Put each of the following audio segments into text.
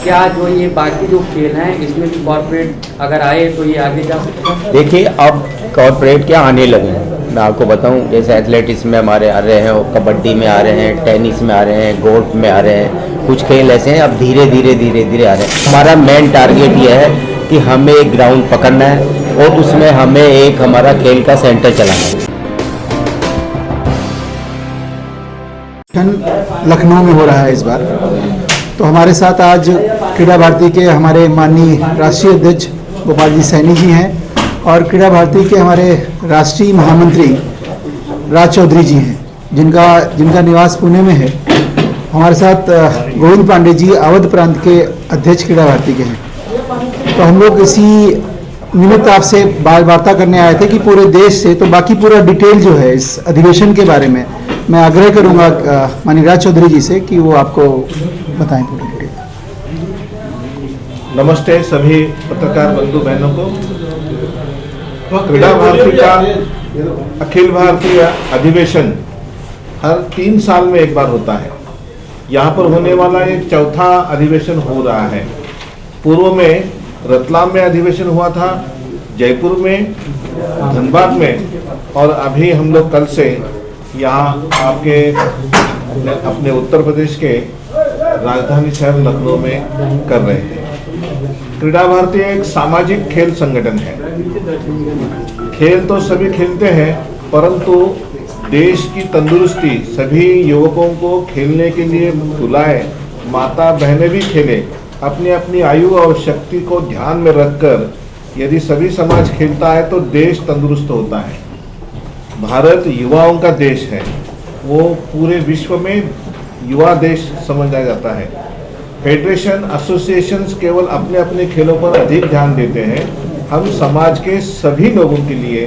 क्या जो ये बाकी जो खेल हैं इसमें भी कॉर्पोरेट अगर आए तो ये आगे जा सकते हैं? देखिए, अब कॉर्पोरेट क्या आने लगे हैं। मैं आपको बताऊं, जैसे एथलेटिक्स में हमारे आ रहे हैं, और कबड्डी में आ रहे हैं, टेनिस में आ रहे हैं, गोल्फ में आ रहे हैं, कुछ खेल ऐसे हैं अब धीरे धीरे आ रहे हैं। हमारा मेन टारगेट ये है कि हमें एक ग्राउंड पकड़ना है और उसमें हमें एक हमारा खेल का सेंटर चलाना है। लखनऊ में हो रहा है इस बार, तो हमारे साथ आज क्रीड़ा भारती के हमारे माननीय राष्ट्रीय अध्यक्ष गोपाल जी सैनी जी हैं और क्रीड़ा भारती के हमारे राष्ट्रीय महामंत्री राज चौधरी जी हैं, जिनका निवास पुणे में है। हमारे साथ गोविंद पांडे जी अवध प्रांत के अध्यक्ष क्रीड़ा भारती के हैं। तो हम लोग इसी निमित्त आपसे वार्ता करने आए थे कि पूरे देश से, तो बाकी पूरा डिटेल जो है इस अधिवेशन के बारे में मैं आग्रह करूंगा माननीय राज चौधरी जी से कि वो आपको बताएं पूरी डिटेल। नमस्ते सभी पत्रकार बंधु बहनों को। क्रीड़ा भारती का अखिल भारतीय अधिवेशन हर 3 साल में एक बार होता है। यहाँ पर होने वाला एक चौथा अधिवेशन हो रहा है। पूर्व में रतलाम में अधिवेशन हुआ था, जयपुर में, धनबाद में, और अभी हम लोग कल से यहाँ आपके अपने उत्तर प्रदेश के राजधानी शहर लखनऊ में कर रहे हैं। क्रीड़ा भारती एक सामाजिक खेल संगठन है। खेल तो सभी खेलते हैं, परंतु देश की तंदुरुस्ती, सभी युवकों को खेलने के लिए बुलाए, माता बहनें भी खेले, अपनी अपनी आयु और शक्ति को ध्यान में रखकर यदि सभी समाज खेलता है तो देश तंदुरुस्त होता है। भारत युवाओं का देश है, वो पूरे विश्व में युवा देश समझा जाता है। फेडरेशन, एसोसिएशंस केवल अपने अपने खेलों पर अधिक ध्यान देते हैं। हम समाज के सभी लोगों के लिए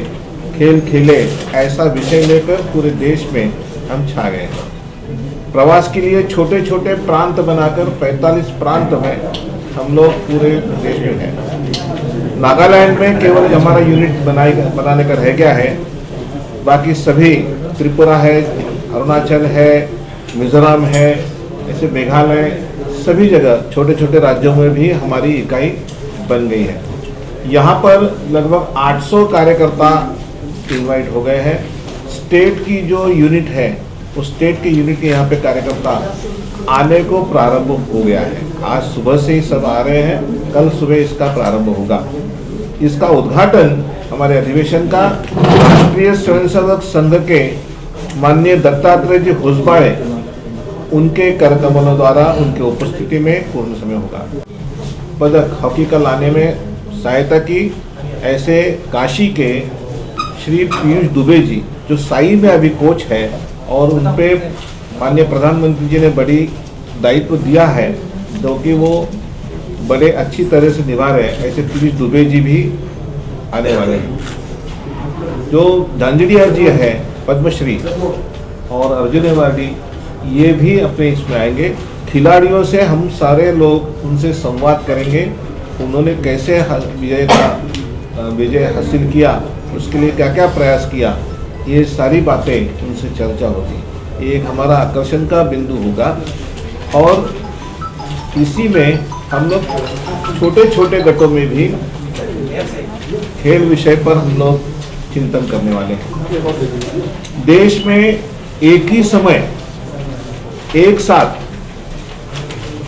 खेल खेले, ऐसा विषय लेकर पूरे देश में हम छा गए हैं। प्रवास के लिए छोटे छोटे प्रांत बनाकर 45 प्रांत में हम लोग पूरे देश में हैं। नागालैंड में केवल हमारा यूनिट बनाने का रह गया है, बाकी सभी त्रिपुरा है, अरुणाचल है, मिजोरम है, ऐसे मेघालय, सभी जगह छोटे छोटे राज्यों में भी हमारी इकाई बन गई है। यहाँ पर लगभग 800 कार्यकर्ता इनवाइट हो गए हैं। स्टेट की जो यूनिट है, उस स्टेट के यूनिट के यहाँ पे कार्यकर्ता आने को प्रारंभ हो गया है। आज सुबह से ही सब आ रहे हैं, कल सुबह इसका प्रारंभ होगा। इसका उद्घाटन हमारे अधिवेशन का राष्ट्रीय स्वयंसेवक संघ के माननीय दत्तात्रेय जी होसबाड़े, उनके करकमलों द्वारा उनके उपस्थिति में पूर्ण समय होगा। पदक हॉकी का लाने में सहायता की ऐसे काशी के श्री पीयूष दुबे जी, जो साई में अभी कोच है, और उन पे माननीय प्रधानमंत्री जी ने बड़ी दायित्व दिया है, जो कि वो बड़े अच्छी तरह से निभा रहे हैं। ऐसे पीयूष दुबे जी भी आने वाले हैं। जो झांझड़िया जी है पद्मश्री और अर्जुन अवार्डी, ये भी अपने इसमें आएंगे। खिलाड़ियों से हम सारे लोग उनसे संवाद करेंगे, उन्होंने कैसे विजय हासिल किया, उसके लिए क्या क्या प्रयास किया, ये सारी बातें उनसे चर्चा होगी। एक हमारा आकर्षण का बिंदु होगा। और इसी में हम लोग छोटे छोटे गटों में भी खेल विषय पर हम लोग चिंतन करने वाले हैं। देश में एक ही समय, एक साथ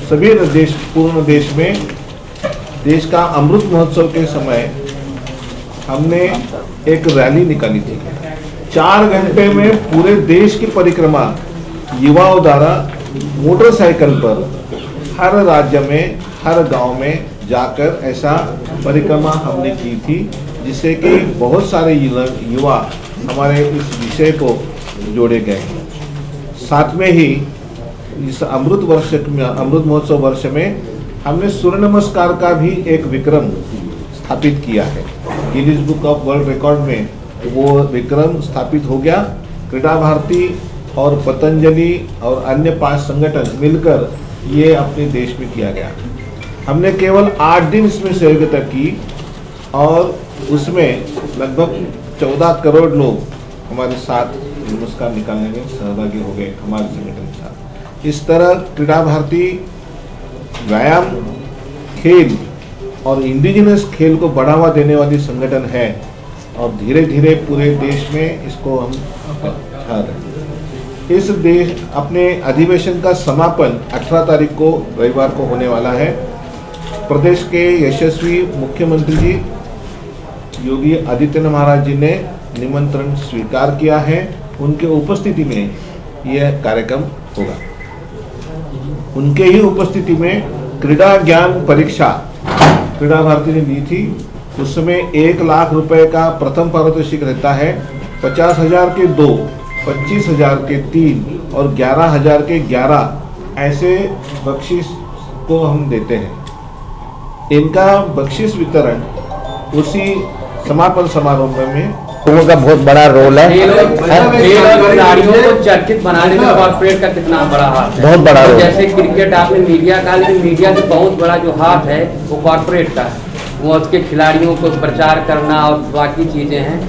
सभी देश, पूर्ण देश में देश का अमृत महोत्सव के समय हमने एक रैली निकाली थी। 4 घंटे में पूरे देश की परिक्रमा युवाओं द्वारा मोटरसाइकिल पर हर राज्य में, हर गांव में जाकर ऐसा परिक्रमा हमने की थी, जिससे कि बहुत सारे युवा हमारे इस विषय को जोड़े गए। साथ में ही इस अमृत महोत्सव वर्ष में हमने सूर्य नमस्कार का भी एक विक्रम स्थापित किया है। Guinness book of world record में वो विक्रम स्थापित हो गया। क्रीड़ा भारती और पतंजलि और अन्य 5 संगठन मिलकर ये अपने देश में किया गया। हमने केवल 8 दिन इसमें सहयोगिता की और उसमें लगभग 14 करोड़ लोग हमारे साथ नमस्कार निकालने में सहभागी हो गए हमारे संगठन के साथ। इस तरह क्रीड़ा भारती व्यायाम खेल और इंडिजिनस खेल को बढ़ावा देने वाली संगठन है और धीरे धीरे पूरे देश में इसको हम उठा रहे हैं। इस देश अपने अधिवेशन का समापन 18 तारीख को रविवार को होने वाला है। प्रदेश के यशस्वी मुख्यमंत्री जी योगी आदित्यनाथ महाराज जी ने निमंत्रण स्वीकार किया है। उनके उपस्थिति में यह कार्यक्रम होगा। उनके ही उपस्थिति में क्रीड़ा ज्ञान परीक्षा क्रीड़ा भारती ने दी थी। उस समय 1 लाख रुपए का प्रथम पारितोषिक रहता है। 50,000 के 2, 25,000 के 3 और 11,000 के 11 ऐसे बख्शिश को हम देते हैं। इनका बख्शिश वितरण उसी समापन समारोह में का बहुत बड़ा रोल है। खेल और खिलाड़ियों को चर्चित बनाने में कॉर्पोरेट का कितना बड़ा हाथ है। बहुत बड़ा रोल। जैसे क्रिकेट आपने मीडिया का, लेकिन मीडिया से बहुत बड़ा जो हाथ है वो कॉर्पोरेट का है। वो उसके खिलाड़ियों को प्रचार करना और बाकी चीज़ें हैं।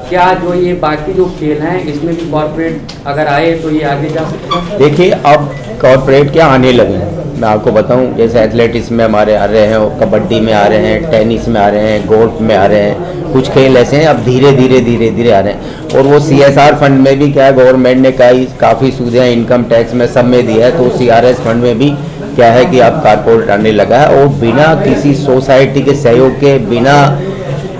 क्या जो ये बाकी जो खेल हैं इसमें भी कॉर्पोरेट अगर आए तो ये आगे जा सकते हैं? देखिए अब कॉर्पोरेट क्या आने लगे हैं। मैं आपको बताऊं, जैसे एथलेटिक्स में हमारे आ रहे हैं, कबड्डी में आ रहे हैं, टेनिस में आ रहे हैं, गोल्फ में आ रहे हैं, कुछ खेल ऐसे हैं अब धीरे धीरे आ रहे हैं। और वो CSR फंड में भी क्या है, गवर्नमेंट ने काफ़ी सुविधाएं इनकम टैक्स में सब में दिया है। तो CRS फंड में भी क्या है कि अब कॉर्पोरेट आने लगा है। और बिना किसी सोसाइटी के सहयोग के, बिना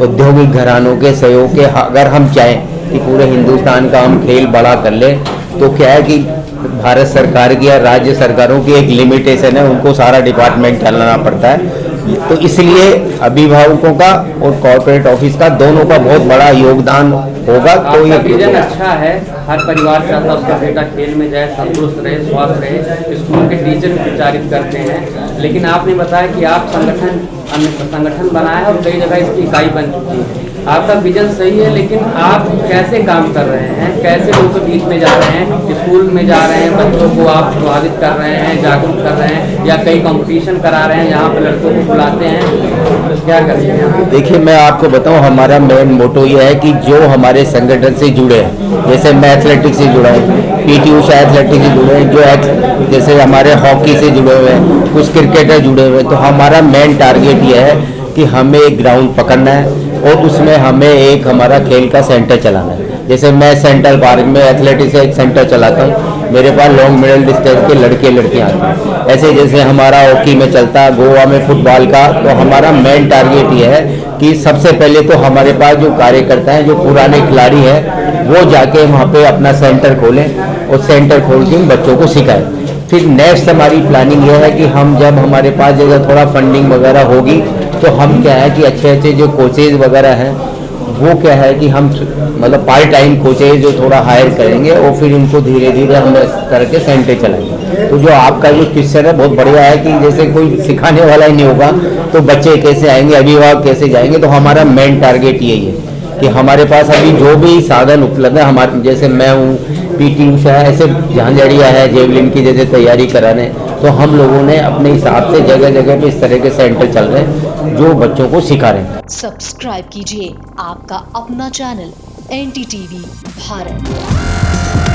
औद्योगिक घरानों के सहयोग के, अगर हम चाहें कि पूरे हिंदुस्तान का हम खेल बड़ा कर ले, तो क्या है कि भारत सरकार की या राज्य सरकारों की एक लिमिटेशन है, उनको सारा डिपार्टमेंट चलाना पड़ता है। तो इसलिए अभिभावकों का और कॉर्पोरेट ऑफिस का दोनों का बहुत बड़ा योगदान होगा। तो ये विजन अच्छा है। हर परिवार चाहता है उसका बेटा खेल में जाए, तंदुरुस्त रहे, स्वस्थ रहे। स्कूल के टीचर प्रचारित करते हैं, लेकिन आपने बताया कि आप संगठन बनाया और कई जगह इसकी इकाई बन चुकी है। आपका विजन सही है, लेकिन आप कैसे काम कर रहे हैं, कैसे लोगों के बीच में जा रहे हैं, स्कूल में जा रहे हैं, बच्चों को आप प्रभावित कर रहे हैं, जागरूक कर रहे हैं, या कई कंपटीशन करा रहे हैं यहाँ पर लड़कों को बुलाते हैं, तो क्या कर रहे हैं? देखिए मैं आपको बताऊं, हमारा मेन मोटो ये है कि जो हमारे संगठन से जुड़े हैं, जैसे मैं एथलेटिक्स से जुड़ा हूँ, PT ऊषा एथलेटिक्स से जुड़े हैं, जो जैसे हमारे हॉकी से जुड़े हुए हैं, कुछ क्रिकेटर जुड़े हुए हैं। तो हमारा मेन टारगेट ये है कि हमें एक ग्राउंड पकड़ना है और उसमें हमें एक हमारा खेल का सेंटर चलाना है। जैसे मैं सेंट्रल पार्क में एथलेटिक्स से एक सेंटर चलाता हूँ, मेरे पास लॉन्ग मिडल डिस्टेंस के लड़के लड़कियाँ आते हैं। ऐसे जैसे हमारा हॉकी में चलता है, गोवा में फुटबॉल का, तो हमारा मेन टारगेट ये है कि सबसे पहले तो हमारे पास जो कार्यकर्ता हैं, जो पुराने खिलाड़ी हैं, वो जाके वहाँ पे अपना सेंटर खोलें और सेंटर खोल के बच्चों को सिखाएं। फिर नेक्स्ट हमारी प्लानिंग ये है कि हम जब हमारे पास जगह थोड़ा फंडिंग वगैरह होगी, तो हम क्या है कि अच्छे जो कोचेज वगैरह हैं, वो क्या है कि हम मतलब पार्ट टाइम कोचेज जो थोड़ा हायर करेंगे और फिर उनको धीरे धीरे हम इस तरह के सेंटर चलाएंगे। तो जो आपका जो क्वेश्चन है बहुत बढ़िया है कि जैसे कोई सिखाने वाला ही नहीं होगा तो बच्चे कैसे आएंगे, अभिभावक कैसे जाएंगे। तो हमारा मेन टारगेट यही है कि हमारे पास अभी जो भी साधन उपलब्ध है, हमारे जैसे मैं हूँ, PT ऊषा है, ऐसे झांझड़िया है, जेवलिन की जैसे तैयारी करा रहे हैं, तो हम लोगों ने अपने हिसाब से जगह जगह पे इस तरह के सेंटर चल रहे हैं जो बच्चों को सिखा रहे हैं। सब्सक्राइब कीजिए आपका अपना चैनल NDTV भारत।